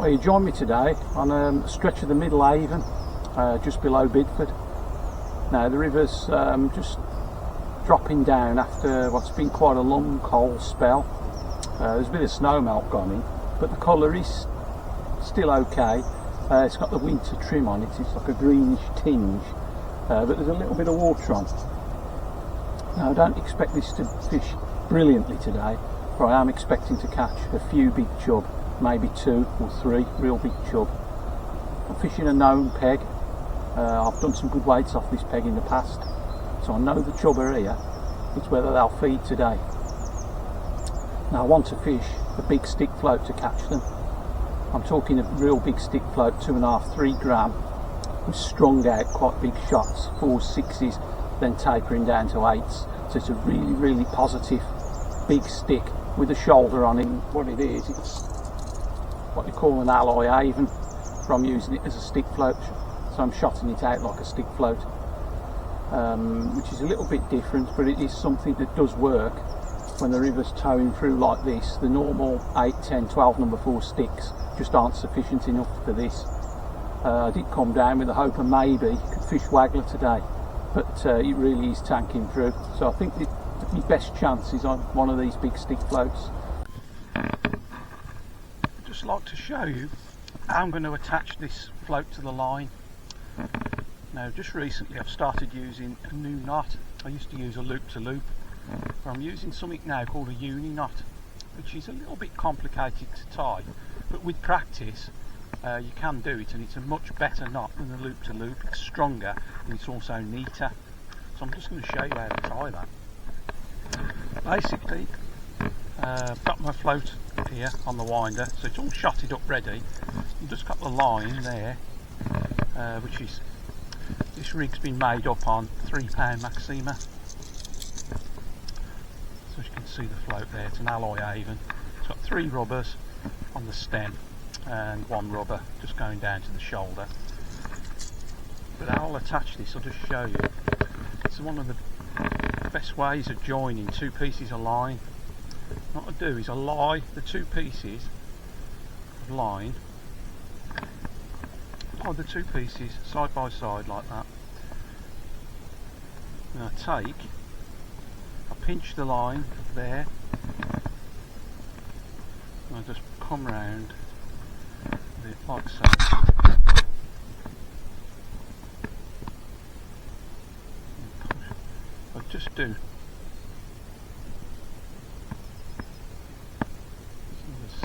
Well, you joined me today on a stretch of the Middle Avon, just below Bidford. Now the river's just dropping down after what's been quite a long cold spell. There's a bit of snow melt gone in, but the colour is still okay. It's got the winter trim on it, it's like a greenish tinge, but there's a little bit of water on. Now I don't expect this to fish brilliantly today, but I am expecting to catch a few big chub, maybe 2 or 3 real big chub. I'm fishing a known peg. I've done some good weights off this peg in the past, so I know the chub are here. It's whether they'll feed today. Now I want to fish a big stick float to catch them. I'm talking a real big stick float, 2.5, 3 gram, with strung out quite big shots, 4s, 6s, then tapering down to 8s. So it's a really, really positive big stick with a shoulder on it. What it is, it's what you call an alloy Avon, from using it as a stick float. So I'm shotting it out like a stick float, which is a little bit different, but it is something that does work when the river's towing through like this. The normal 8, 10, 12 number 4 sticks just aren't sufficient enough for this. I did come down with the hope of maybe could fish waggler today, but it really is tanking through. So I think my best chance is on one of these big stick floats. I'd just like to show you how I'm going to attach this float to the line. Now just recently I've started using a new knot. I used to use a loop to loop, but I'm using something now called a uni knot, which is a little bit complicated to tie, but with practice you can do it, and it's a much better knot than the loop to loop. It's stronger and it's also neater. So I'm just going to show you how to tie that. Basically I've got my float here on the winder, so it's all shotted up ready. I've just got the line there, which is, this rig's been made up on 3-pound Maxima. So as you can see the float there, it's an alloy Avon. It's got 3 rubbers on the stem and 1 rubber just going down to the shoulder. But how I'll attach this, I'll just show you. It's one of the best ways of joining 2 pieces of line. What I do is I lie the 2 pieces of line, lie the 2 pieces side by side like that. And I pinch the line there, and I just come round with it like so. I just do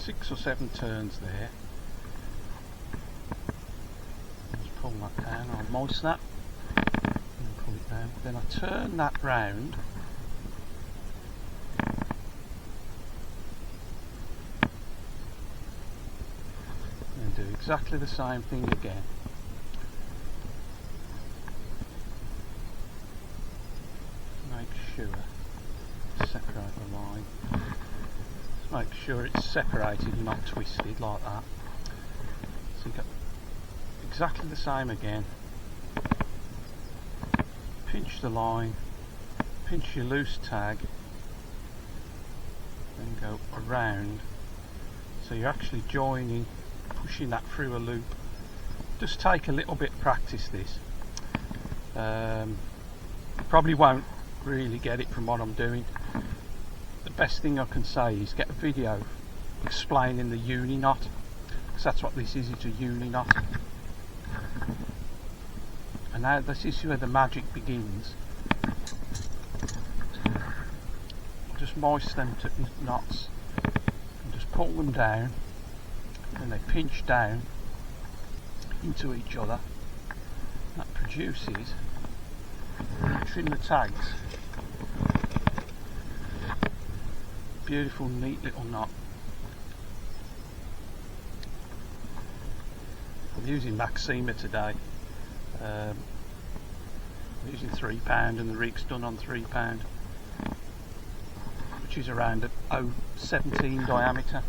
6 or 7 turns there. Just pull that down, I'll moist that and pull it down. Then I turn that round and do exactly the same thing again. Make sure to separate the line. Make sure it's separated and not twisted like that. So you've got exactly the same again. Pinch the line, pinch your loose tag, then go around. So you're actually joining, pushing that through a loop. Just take a little bit of practice this. Probably won't really get it from what I'm doing. The best thing I can say is get a video explaining the uni knot, because that's what this is, it's a uni knot. And now this is where the magic begins. Just moist them to knots and just pull them down, and they pinch down into each other. That produces, trim the tags, beautiful neat little knot. I'm using Maxima today. I'm using 3-pound, and the rig's done on 3-pound, which is around a 0.17 diameter.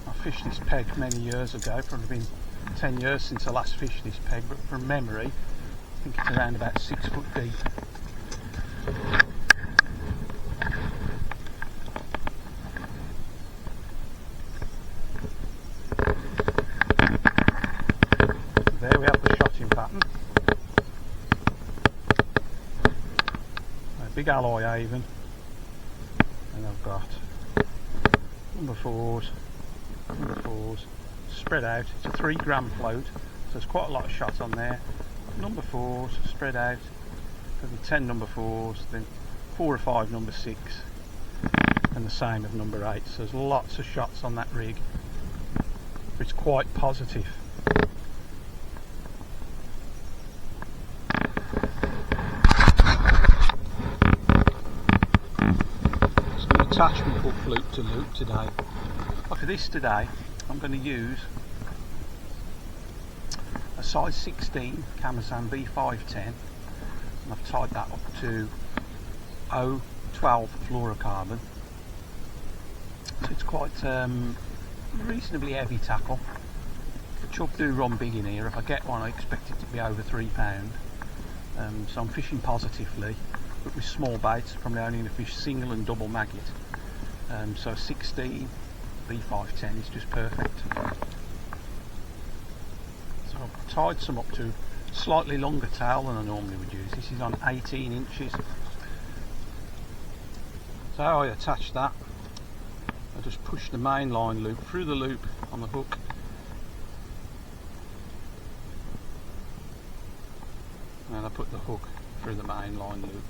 I fished this peg many years ago, probably been 10 years since I last fished this peg, but from memory I think it's around about 6 foot deep. big alloy Avon, and I've got number fours spread out. It's a 3 gram float, so there's quite a lot of shot on there. Number fours spread out, there'll be 10 number fours, then 4 or 5 number 6, and the same of number 8. So there's lots of shots on that rig. It's quite positive. It's an attachment hook loop to loop today. But for this today, I'm going to use a size 16 Camasan B510, and I've tied that up to 012 fluorocarbon. So it's quite reasonably heavy tackle. The chub do run big in here. If I get one, I expect it to be over £3. So I'm fishing positively, but with small baits. Probably only going to fish single and double maggot. So 16 B510 is just perfect. So I've tied some up to slightly longer tail than I normally would use. This is on 18 inches. So how I attach that, I just push the main line loop through the loop on the hook, and I put the hook through the main line loop,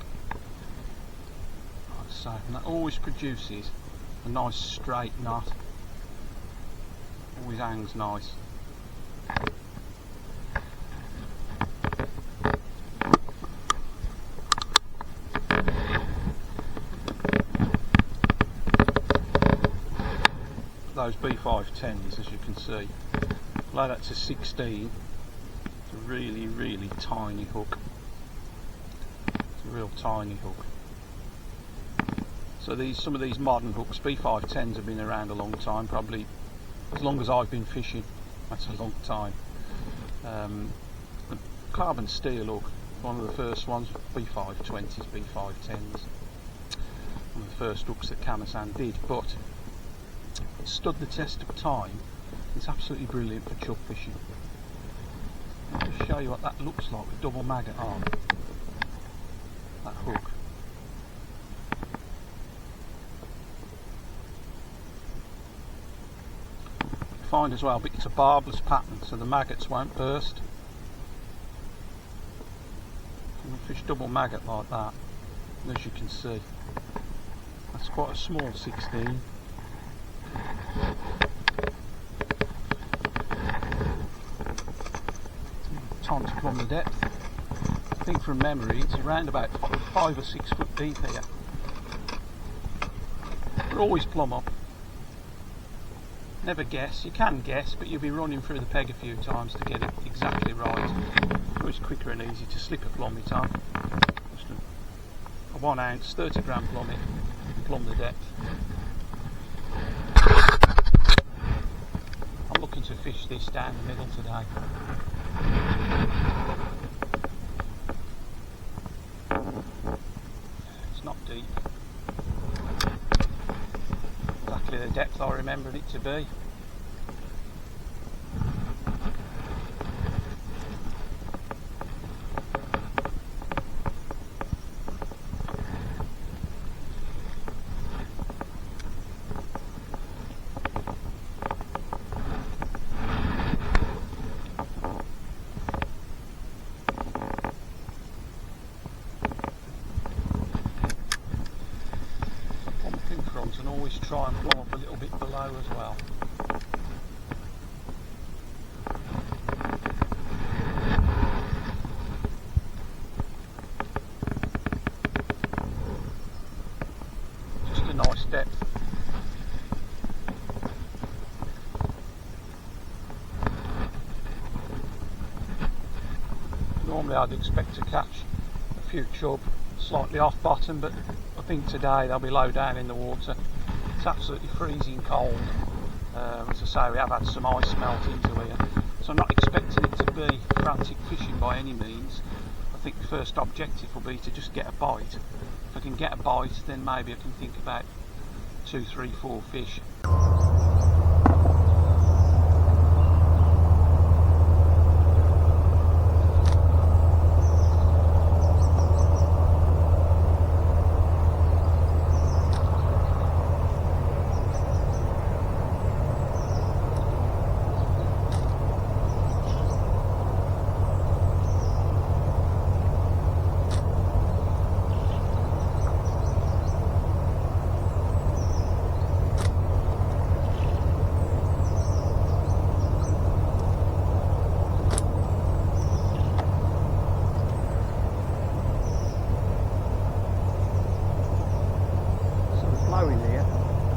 like so, and that always produces a nice straight knot. Always hangs nice. Those B510s, as you can see, although that's a 16, it's a really tiny hook. It's a real tiny hook. So some of these modern hooks, B510s, have been around a long time, probably as long as I've been fishing. That's a long time. The carbon steel hook, one of the first ones, B520s, B510s, one of the first hooks that Camasan did, but it stood the test of time. It's absolutely brilliant for chub fishing. I'll just show you what that looks like with double maggot on that hook. Find as well, but it's a barbless pattern, so the maggots won't burst. You can fish double maggot like that, and as you can see, that's quite a small 16. Time to plumb the depth. I think from memory it's around about 5 or 6 foot deep here. But always plumb up. Never guess. You can guess, but you'll be running through the peg a few times to get it exactly right. It's quicker and easy to slip a plummet on. Just a 1 ounce, 30 gram plummet, and plumb the depth. I'm looking to fish this down the middle today. It's not deep. Exactly the depth I remembered it to be. And always try and plumb up a little bit below as well. Just a nice depth. Normally I'd expect to catch a few chub slightly off bottom, but I think today they'll be low down in the water. It's absolutely freezing cold. As I say, we have had some ice melt into here, so I'm not expecting it to be frantic fishing by any means. I think the first objective will be to just get a bite. If I can get a bite, then maybe I can think about 2, 3, 4 fish.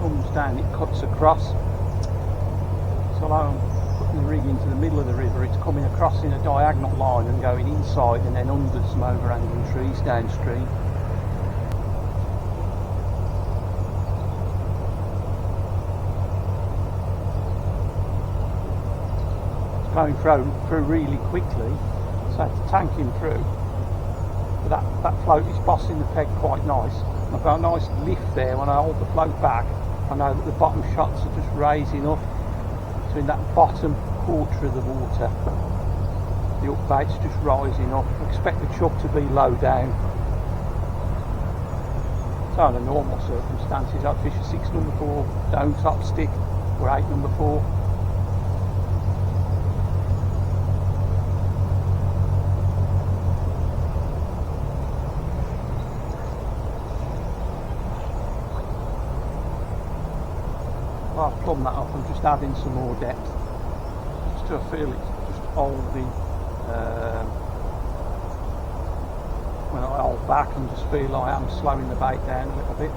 comes down, it cuts across. So although I'm putting the rig into the middle of the river, it's coming across in a diagonal line and going inside and then under some overhanging trees downstream. It's going through really quickly, so to tank him through. But that float is bossing the peg quite nice. I've got a nice lift there. When I hold the float back, I know that the bottom shots are just raising up. So in that bottom quarter of the water, the upbait's just rising up. I expect the chub to be low down. So under normal circumstances, I'd fish a 6 number 4 down top stick or 8 number 4. I've plumbed that up, I'm just adding some more depth just to feel it's just holding. When I hold back and just feel I am slowing the bait down a little bit.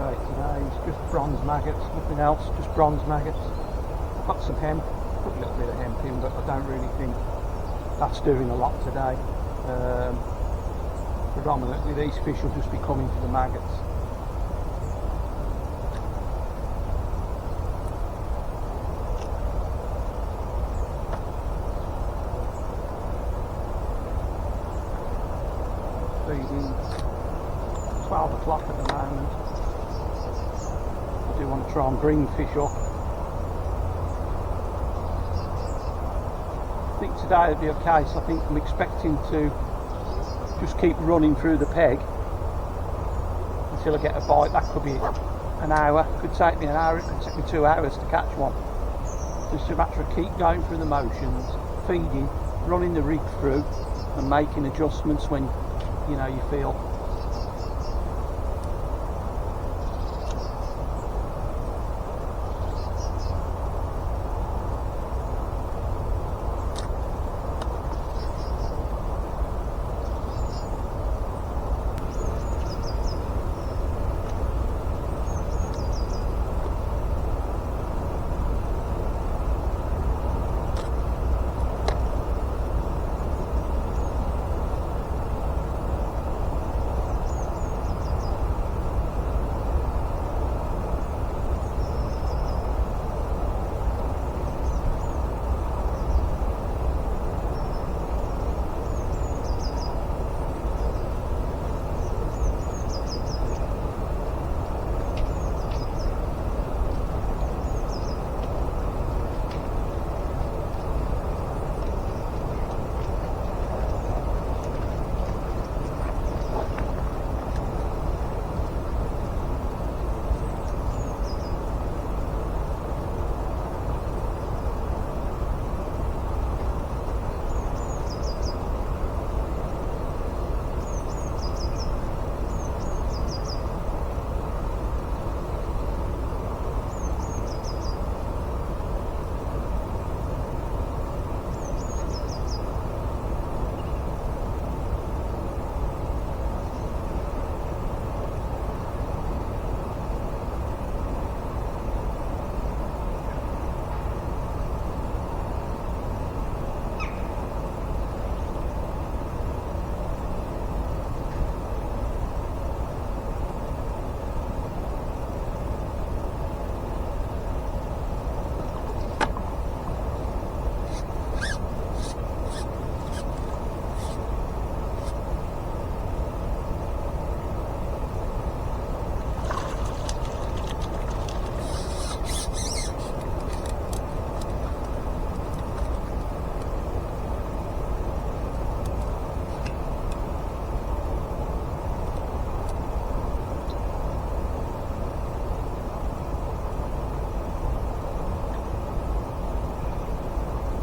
Right, today it's just bronze maggots, nothing else, just bronze maggots. Got some hemp. Put a little bit of hemp in, but I don't really think that's doing a lot today. Predominantly these fish will just be coming for the maggots. Feeding 12 o'clock at the moment. I do want to try and bring fish up. I think today will be a case. I think I'm expecting to just keep running through the peg until I get a bite. That could be an hour, it could take me an hour, it could take me 2 hours to catch one. Just a matter of keep going through the motions, feeding, running the rig through and making adjustments when you feel.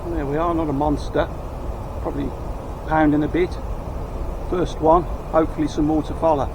There we are, not a monster, probably pound and a bit. First one, hopefully some more to follow.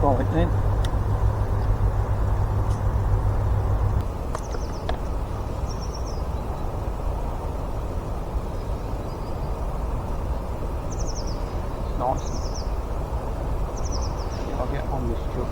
bite then. It's nice. Yeah, I'll get on this chub.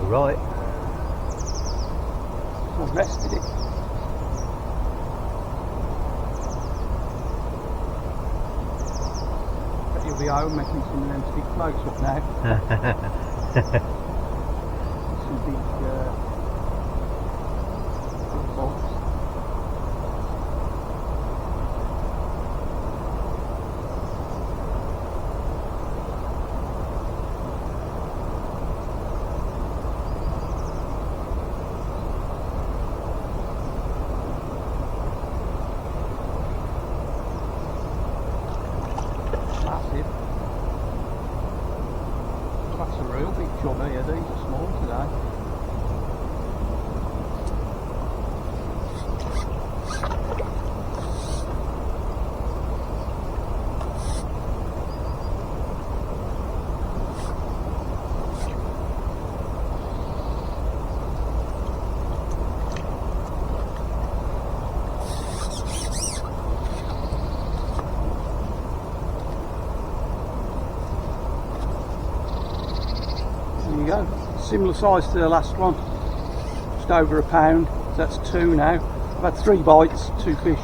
Right. I've rested it. But you'll be home making some of them stick floats up now. Some big bolts. Massive. That's a real big chub here. These are small today. There you go, similar size to the last one, just over £1, so that's 2 now. I've had 3 bites, 2 fish.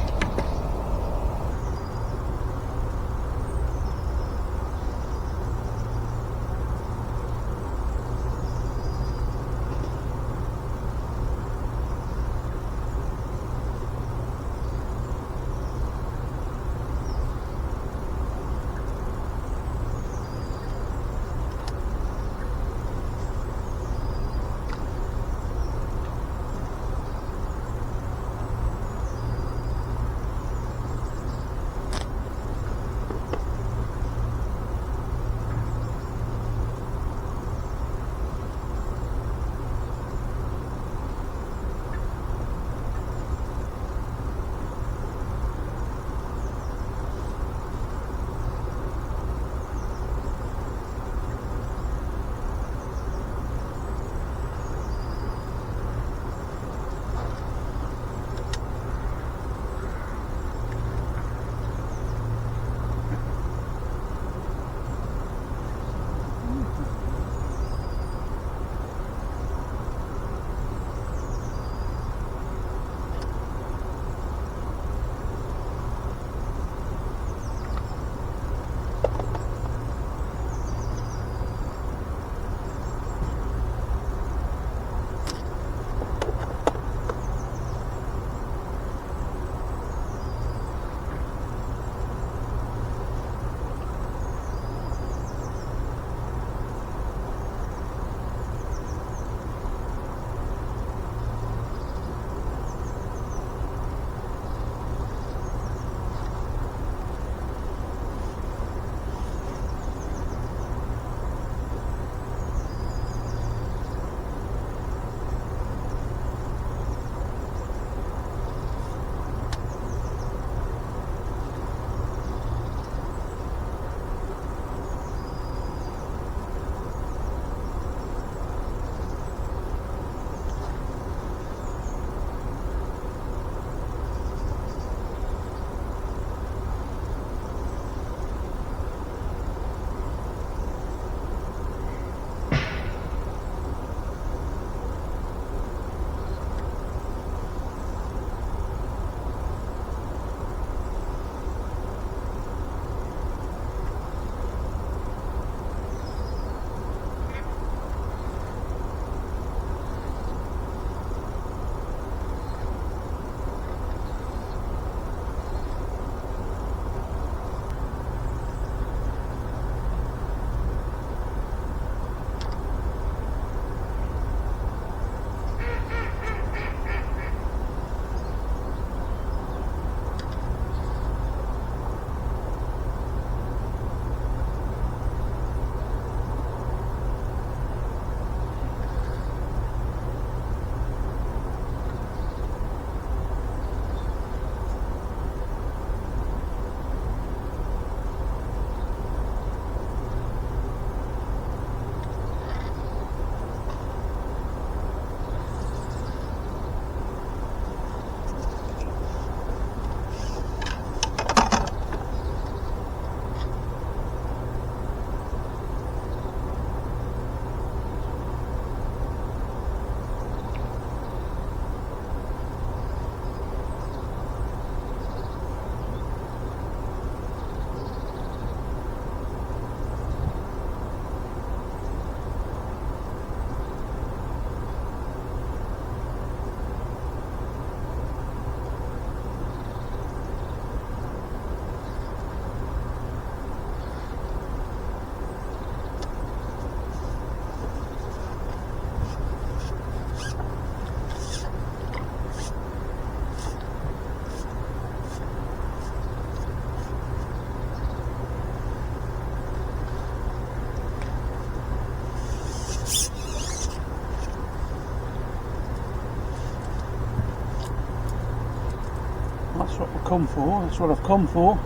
That's what we've come for, that's what I've come for.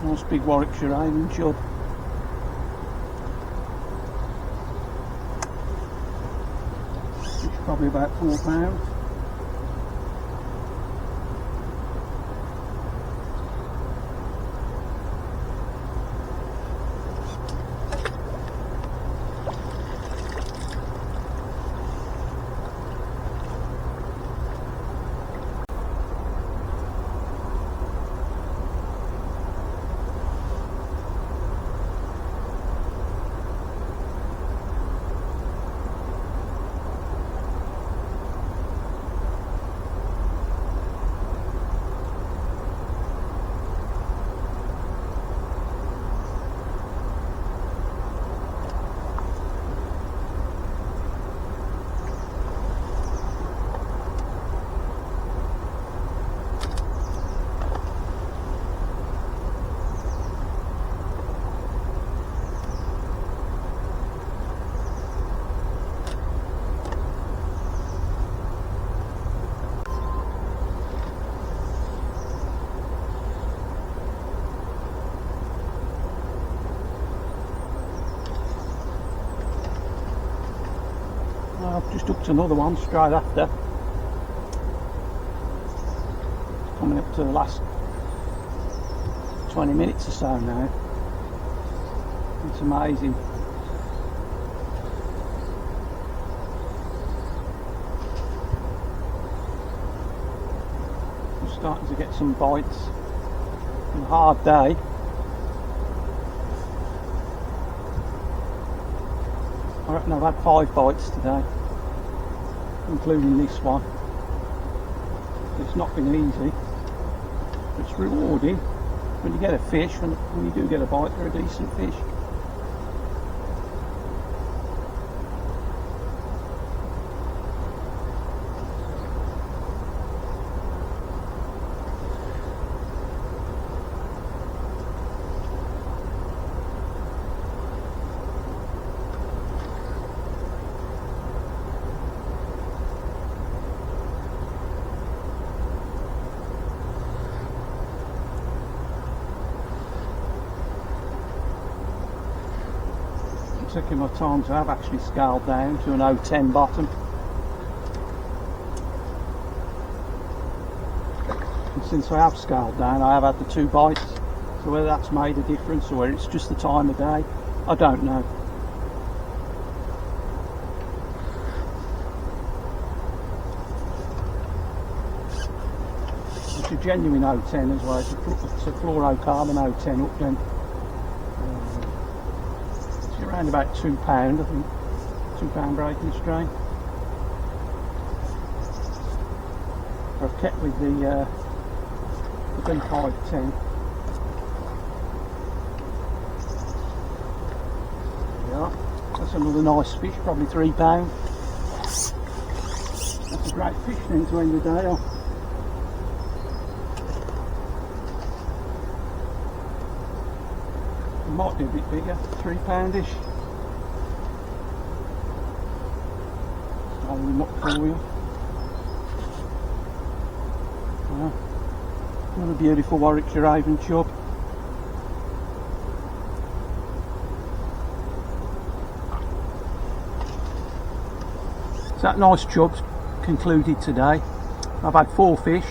Nice big Warwickshire Avon chub. It's probably about £4. I've just hooked another one straight after. Coming up to the last 20 minutes or so now. It's amazing. I'm starting to get some bites. It's been a hard day. I reckon I've had 5 bites today, including this one. It's not been easy. It's rewarding when you get a fish, when you do get a bite, they're a decent fish. Taking my time, so I've actually scaled down to an 010 bottom, and since I have scaled down I have had the 2 bites, so whether that's made a difference or whether it's just the time of day, I don't know. It's a genuine 010 as well, it's a fluorocarbon 010 up then. Around about £2, I think, £2 breaking strain. I've kept with the B510. Yeah, that's another nice fish, probably £3. That's a great fish then to end the day off. It might be a bit bigger, £3-ish. I'll them up for you. Yeah. Another beautiful Warwickshire Avon chub. So that nice chub's concluded today. I've had 4 fish,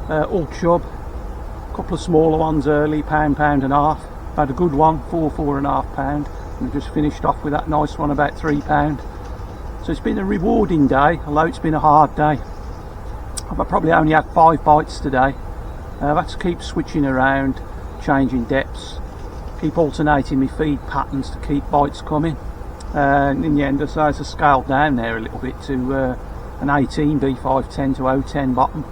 all chub, a couple of smaller ones early, £1, £1.5. I've had a good one, £4.5, and I've just finished off with that nice one about £3. So it's been a rewarding day, although it's been a hard day. I've probably only had 5 bites today. I've had to keep switching around, changing depths, keep alternating my feed patterns to keep bites coming. And in the end I decided to scale down there a little bit to an 18 B510 to 010 bottom.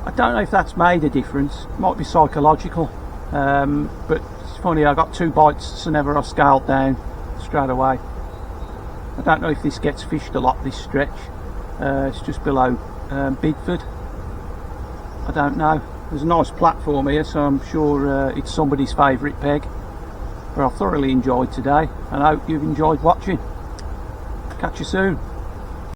I don't know if that's made a difference, it might be psychological, but it's funny, I got 2 bites whenever I scaled down straight away. I don't know if this gets fished a lot, this stretch. It's just below Bidford. I don't know. There's a nice platform here, so I'm sure it's somebody's favourite peg. But I've thoroughly enjoyed today, and I hope you've enjoyed watching. Catch you soon.